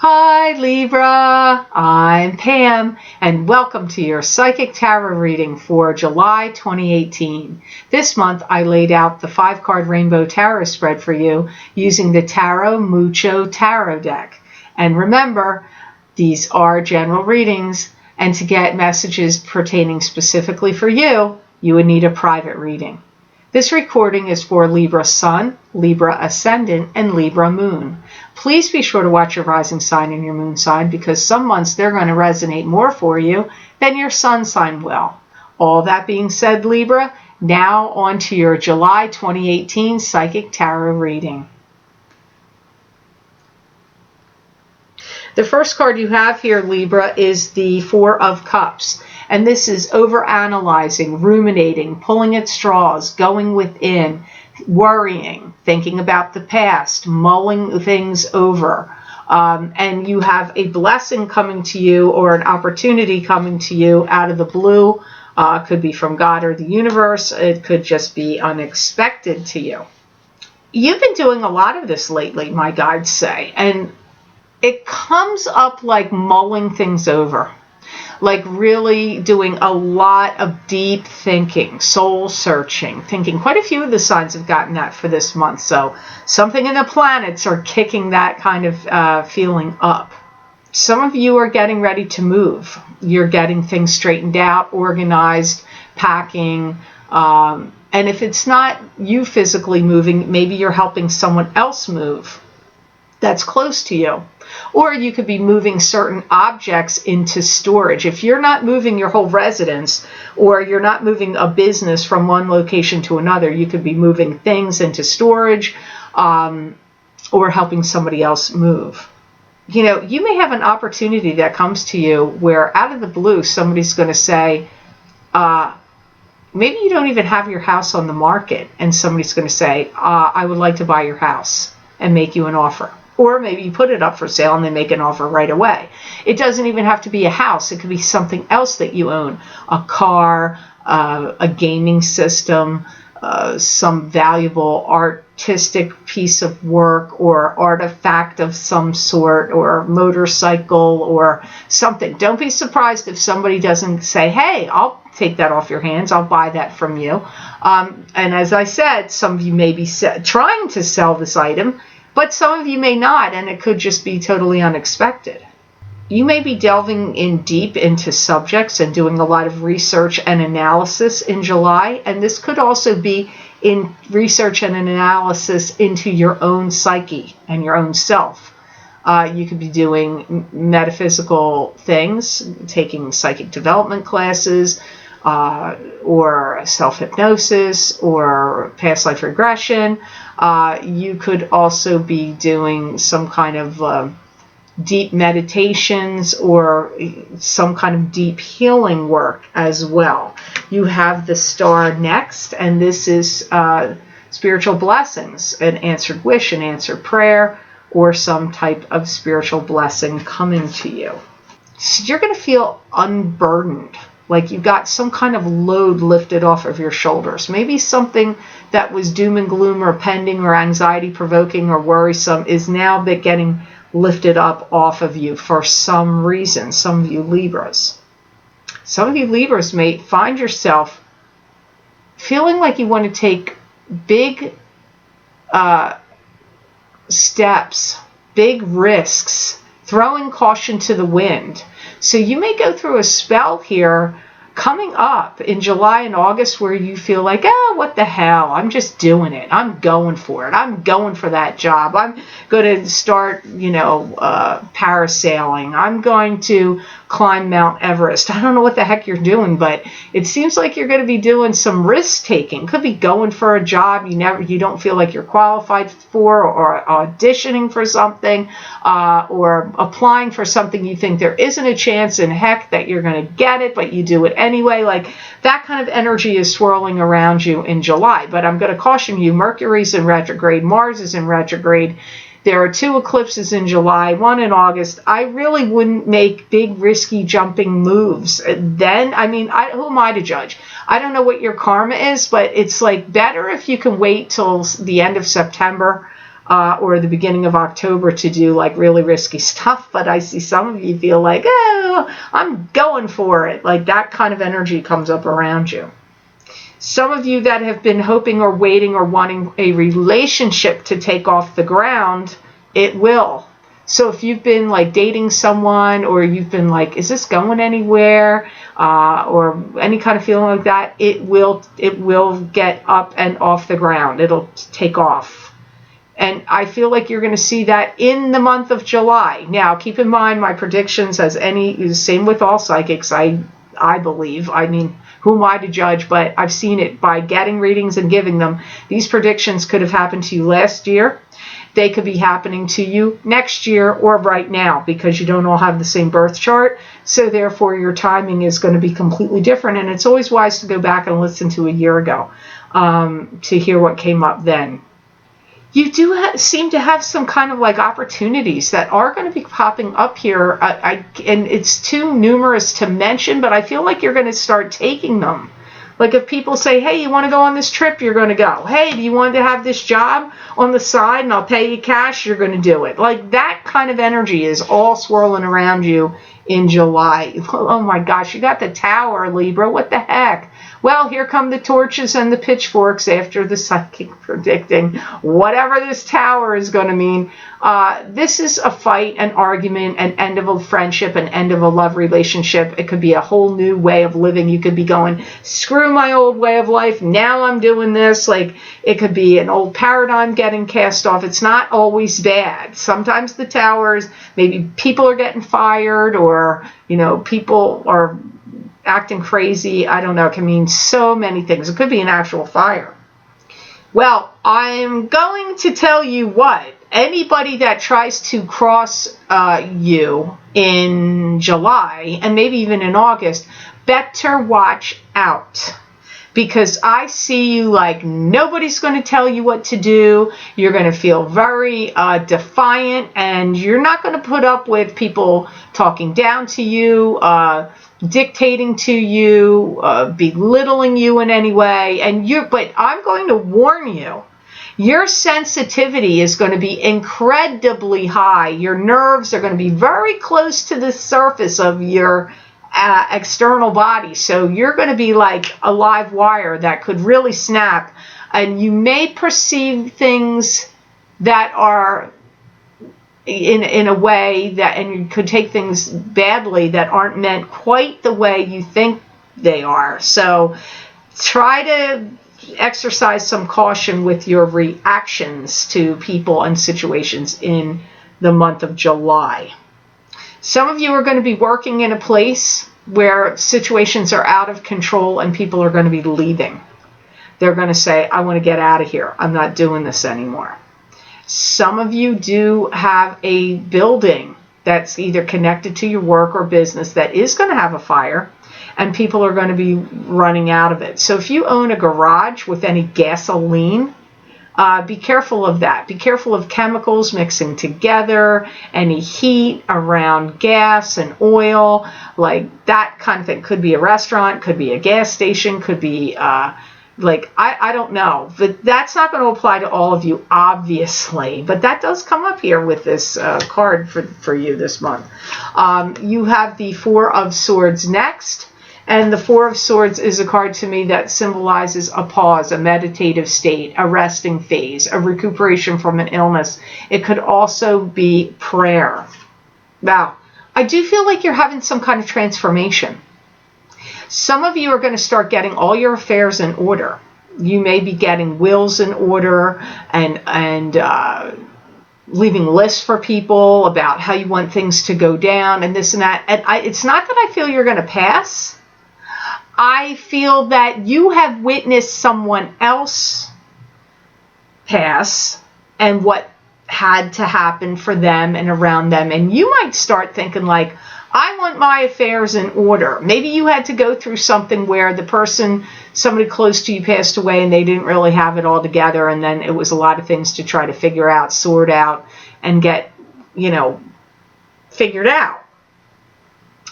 Hi Libra, I'm Pam and welcome to your Psychic Tarot reading for July 2018. This month I laid out the 5-card Rainbow Tarot spread for you using the Tarot Mucho Tarot deck. And remember, these are general readings, and to get messages pertaining specifically for you, you would need a private reading. This recording is for Libra Sun, Libra Ascendant, and Libra Moon. Please be sure to watch your rising sign and your moon sign because some months they're going to resonate more for you than your sun sign will. All that being said, Libra, now on to your July 2018 Psychic Tarot reading. The first card you have here, Libra, is the Four of Cups. And this is overanalyzing, ruminating, pulling at straws, going within, worrying, thinking about the past, mulling things over. And you have a blessing coming to you or an opportunity coming to you out of the blue. Could be from God or the universe. It could just be unexpected to you. You've been doing a lot of this lately, my guides say. And it comes up like mulling things over, like really doing a lot of deep thinking, soul searching, thinking. Quite a few of the signs have gotten that for this month. So something in the planets are kicking that kind of feeling up. Some of you are getting ready to move. You're getting things straightened out, organized, packing. And if it's not you physically moving, maybe you're helping someone else move that's close to you. Or you could be moving certain objects into storage. If you're not moving your whole residence or you're not moving a business from one location to another, you could be moving things into storage or helping somebody else move. You know, you may have an opportunity that comes to you where out of the blue, somebody's going to say, maybe you don't even have your house on the market, and somebody's going to say, I would like to buy your house, and make you an offer. Or maybe you put it up for sale and they make an offer right away. It doesn't even have to be a house. It could be something else that you own. A car, a gaming system, some valuable artistic piece of work or artifact of some sort, or motorcycle or something. Don't be surprised if somebody doesn't say, hey, I'll take that off your hands. I'll buy that from you. And as I said, some of you may be trying to sell this item, but some of you may not, and it could just be totally unexpected. You may be delving in deep into subjects and doing a lot of research and analysis in July, and this could also be in research and analysis into your own psyche and your own self. You could be doing metaphysical things, taking psychic development classes, or self-hypnosis or past life regression. You could also be doing some kind of deep meditations or some kind of deep healing work as well. You have the star next, and this is spiritual blessings, an answered wish, an answered prayer, or some type of spiritual blessing coming to you. So you're going to feel unburdened, like you got some kind of load lifted off of your shoulders. Maybe something that was doom and gloom or pending or anxiety provoking or worrisome is now getting lifted up off of you for some reason. Some of you Libras. Some of you Libras may find yourself feeling like you want to take big steps, big risks, throwing caution to the wind. So you may go through a spell here coming up in July and August where you feel like, oh, what the hell? I'm just doing it. I'm going for it. I'm going for that job. I'm going to start, parasailing. I'm going to climb Mount Everest. I don't know what the heck you're doing, but it seems like you're going to be doing some risk taking. Could be going for a job you don't feel like you're qualified for, or auditioning for something, or applying for something you think there isn't a chance in heck that you're going to get it, but you do it anyway. Like that kind of energy is swirling around you in July. But I'm going to caution you, Mercury's in retrograde, Mars is in retrograde. There are 2 eclipses in July, 1 in August. I really wouldn't make big, risky, jumping moves. Then, who am I to judge? I don't know what your karma is, but it's like better if you can wait till the end of September or the beginning of October to do like really risky stuff. But I see some of you feel like, oh, I'm going for it. Like that kind of energy comes up around you. Some of you that have been hoping or waiting or wanting a relationship to take off the ground, it will. So if you've been like dating someone, or you've been like, is this going anywhere? Or any kind of feeling like that, it will get up and off the ground. It'll take off. And I feel like you're going to see that in the month of July. Now, keep in mind my predictions, same with all psychics, I believe. I mean, who am I to judge? But I've seen it by getting readings and giving them. These predictions could have happened to you last year. They could be happening to you next year or right now, because you don't all have the same birth chart. So therefore, your timing is going to be completely different. And it's always wise to go back and listen to a year ago to hear what came up then. You do seem to have some kind of like opportunities that are going to be popping up here. And it's too numerous to mention, but I feel like you're going to start taking them. Like if people say, hey, you want to go on this trip, you're going to go. Hey, do you want to have this job on the side and I'll pay you cash? You're going to do it. Like that kind of energy is all swirling around you in July. Oh my gosh, you got the Tower, Libra. What the heck? Well, here come the torches and the pitchforks after the psychic predicting whatever this Tower is going to mean. This is a fight, an argument, an end of a friendship, an end of a love relationship. It could be a whole new way of living. You could be going, screw my old way of life. Now I'm doing this. Like it could be an old paradigm getting cast off. It's not always bad. Sometimes the Towers, maybe people are getting fired, or, people are acting crazy. I don't know. It can mean so many things. It could be an actual fire. Well, I'm going to tell you what. Anybody that tries to cross you in July, and maybe even in August, better watch out. Because I see you like nobody's going to tell you what to do. You're going to feel very defiant, and you're not going to put up with people talking down to you, dictating to you, belittling you in any way. But I'm going to warn you. Your sensitivity is going to be incredibly high. Your nerves are going to be very close to the surface of your external body. So you're going to be like a live wire that could really snap. And you may perceive things that are in a way that, and you could take things badly that aren't meant quite the way you think they are. So try to exercise some caution with your reactions to people and situations in the month of July. Some of you are going to be working in a place where situations are out of control and people are going to be leaving. They're going to say, I want to get out of here. I'm not doing this anymore. Some of you do have a building that's either connected to your work or business that is going to have a fire, and people are going to be running out of it. So if you own a garage with any gasoline, be careful of that. Be careful of chemicals mixing together, any heat around gas and oil, like that kind of thing. Could be a restaurant, could be a gas station, could be I don't know. But that's not going to apply to all of you, obviously. But that does come up here with this card for you this month. You have the Four of Swords next. And the Four of Swords is a card to me that symbolizes a pause, a meditative state, a resting phase, a recuperation from an illness. It could also be prayer. Now, I do feel like you're having some kind of transformation. Some of you are going to start getting all your affairs in order. You may be getting wills in order and leaving lists for people about how you want things to go down and this and that. And it's not that I feel you're going to pass. I feel that you have witnessed someone else pass and what had to happen for them and around them. And you might start thinking like, I want my affairs in order. Maybe you had to go through something where somebody close to you passed away and they didn't really have it all together. And then it was a lot of things to try to figure out, sort out, and get, figured out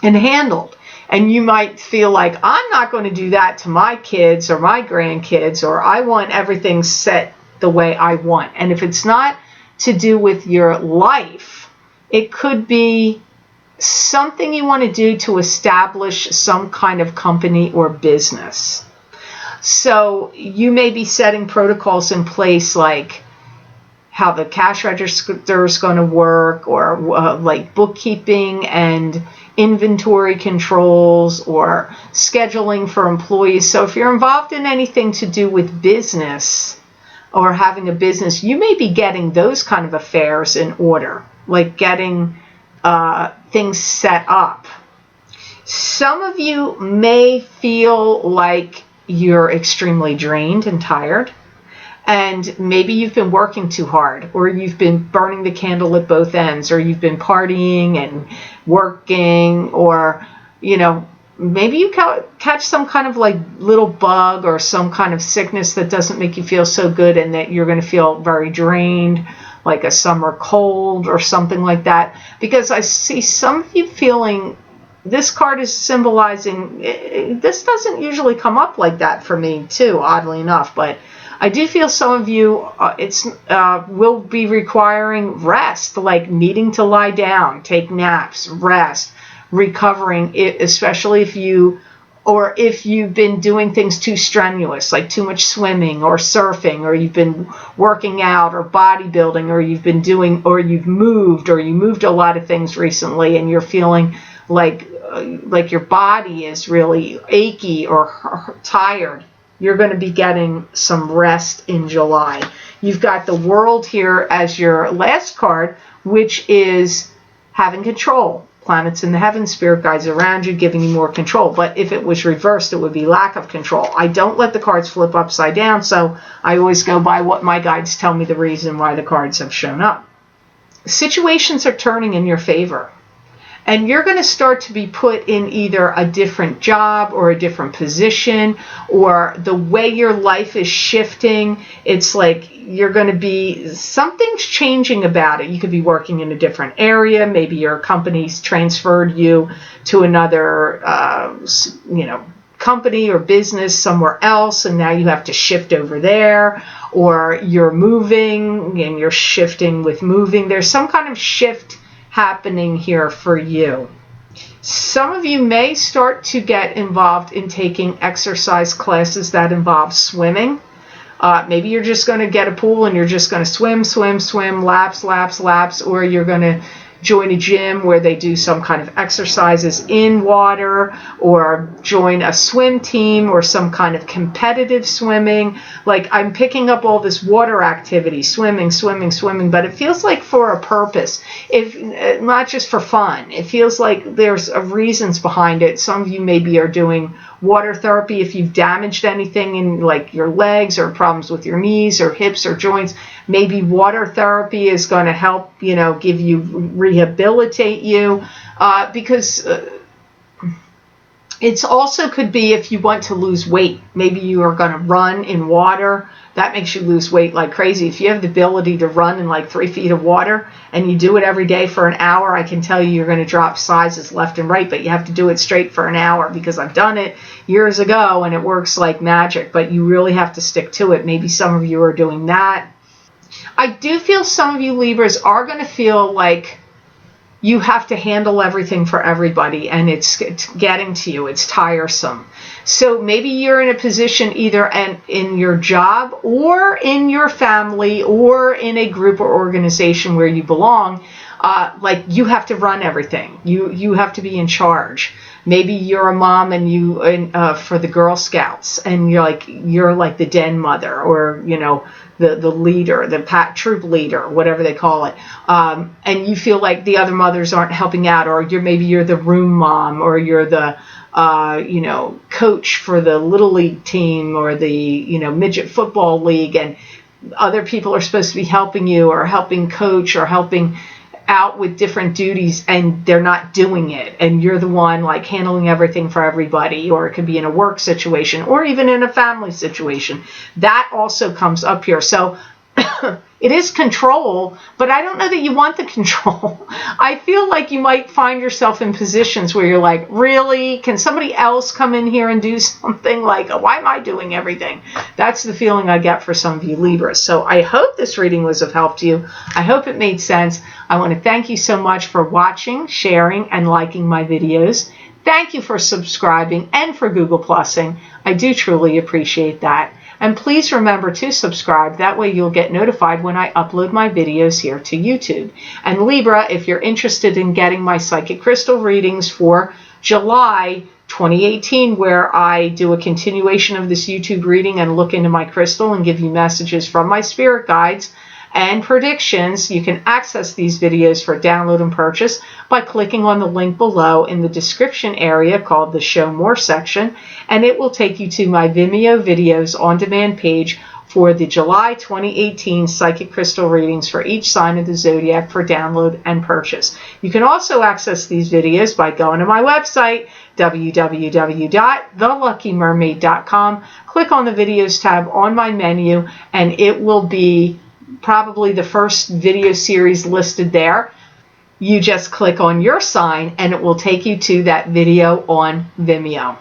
and handled. And you might feel like, I'm not going to do that to my kids or my grandkids, or I want everything set the way I want. And if it's not to do with your life. It could be something you want to do to establish some kind of company or business. So you may be setting protocols in place, like how the cash register is going to work, or like bookkeeping and inventory controls, or scheduling for employees. So if you're involved in anything to do with business or having a business, you may be getting those kind of affairs in order, like getting things set up. Some of you may feel like you're extremely drained and tired, and maybe you've been working too hard, or you've been burning the candle at both ends, or you've been partying and working, or, maybe you catch some kind of like little bug or some kind of sickness that doesn't make you feel so good, and that you're going to feel very drained, like a summer cold or something like that. Because I see some of you feeling, this card is symbolizing, this doesn't usually come up like that for me too, oddly enough, but I do feel some of you will be requiring rest, like needing to lie down, take naps, rest, recovering, especially if you've been doing things too strenuous, like too much swimming or surfing, or you've been working out or bodybuilding, or you moved a lot of things recently, and you're feeling like your body is really achy or tired. You're going to be getting some rest in July. You've got the World here as your last card, which is having control. Planets in the heavens, spirit guides around you, giving you more control. But if it was reversed, it would be lack of control. I don't let the cards flip upside down, so I always go by what my guides tell me the reason why the cards have shown up. Situations are turning in your favor. And you're going to start to be put in either a different job or a different position, or the way your life is shifting. It's like something's changing about it. You could be working in a different area. Maybe your company's transferred you to another, company or business somewhere else, and now you have to shift over there. Or you're moving and you're shifting with moving. There's some kind of shift happening here for you. Some of you may start to get involved in taking exercise classes that involve swimming. Maybe you're just going to get a pool and you're just going to swim, laps, or you're going to join a gym where they do some kind of exercises in water, or join a swim team or some kind of competitive swimming. Like, I'm picking up all this water activity, swimming, but it feels like for a purpose, if not just for fun. It feels like there's reasons behind it. Some of you maybe are doing water therapy if you've damaged anything in like your legs, or problems with your knees or hips or joints. Maybe water therapy is going to help, give you, rehabilitate you, because it's also could be if you want to lose weight. Maybe you are going to run in water. That makes you lose weight like crazy. If you have the ability to run in like 3 feet of water and you do it every day for an hour, I can tell you're going to drop sizes left and right, but you have to do it straight for an hour, because I've done it years ago and it works like magic, but you really have to stick to it. Maybe some of you are doing that. I do feel some of you Libras are going to feel like you have to handle everything for everybody, and it's getting to you. It's tiresome. So maybe you're in a position either in your job or in your family or in a group or organization where you belong, like you have to run everything. You have to be in charge. Maybe you're a mom and for the Girl Scouts, and you're like the den mother, or the leader, the troop leader, whatever they call it, and you feel like the other mothers aren't helping out, or maybe you're the room mom, or you're the coach for the little league team, or the midget football league, and other people are supposed to be helping you or helping coach or helping out with different duties, and they're not doing it, and you're the one like handling everything for everybody. Or it could be in a work situation or even in a family situation. That also comes up here. So It is control, but I don't know that you want the control. I feel like you might find yourself in positions where you're like, really? Can somebody else come in here and do something? Like, why am I doing everything? That's the feeling I get for some of you Libras. So I hope this reading was of help to you. I hope it made sense. I want to thank you so much for watching, sharing, and liking my videos. Thank you for subscribing and for Google Plusing. I do truly appreciate that. And please remember to subscribe. That way you'll get notified when I upload my videos here to YouTube. And Libra, if you're interested in getting my psychic crystal readings for July 2018, where I do a continuation of this YouTube reading and look into my crystal and give you messages from my spirit guides and predictions, you can access these videos for download and purchase by clicking on the link below in the description area called the Show More section, and it will take you to my Vimeo videos on demand page for the July 2018 psychic crystal readings for each sign of the zodiac for download and purchase. You can also access these videos by going to my website, www.theluckymermaid.com. Click on the videos tab on my menu, and it will be probably the first video series listed there. You just click on your sign and it will take you to that video on Vimeo.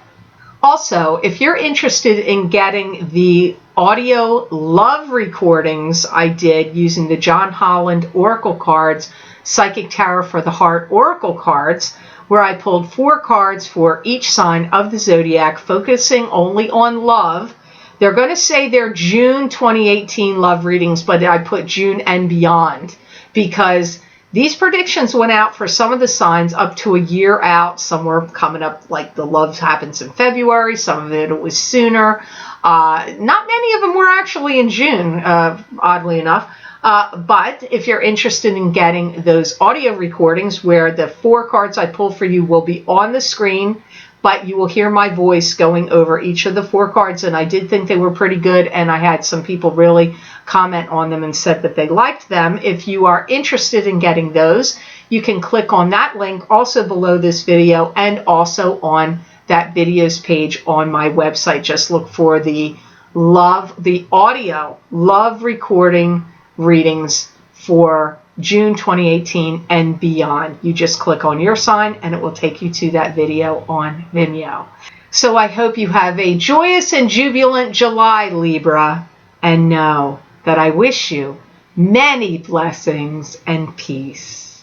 Also, if you're interested in getting the audio love recordings I did using the John Holland Oracle cards, Psychic Tarot for the Heart Oracle cards, where I pulled 4 cards for each sign of the zodiac, focusing only on love. They're going to say they're June 2018 love readings, but I put June and beyond because these predictions went out for some of the signs up to a year out. Some were coming up, like the love happens in February. Some of it was sooner. Not many of them were actually in June, oddly enough. But if you're interested in getting those audio recordings where the 4 cards I pulled for you will be on the screen, but you will hear my voice going over each of the 4 cards, and I did think they were pretty good, and I had some people really comment on them and said that they liked them. If you are interested in getting those, you can click on that link also below this video and also on that videos page on my website. Just look for the audio love recording readings for June 2018 and beyond. You just click on your sign and it will take you to that video on Vimeo. So I hope you have a joyous and jubilant July, Libra, and know that I wish you many blessings and peace.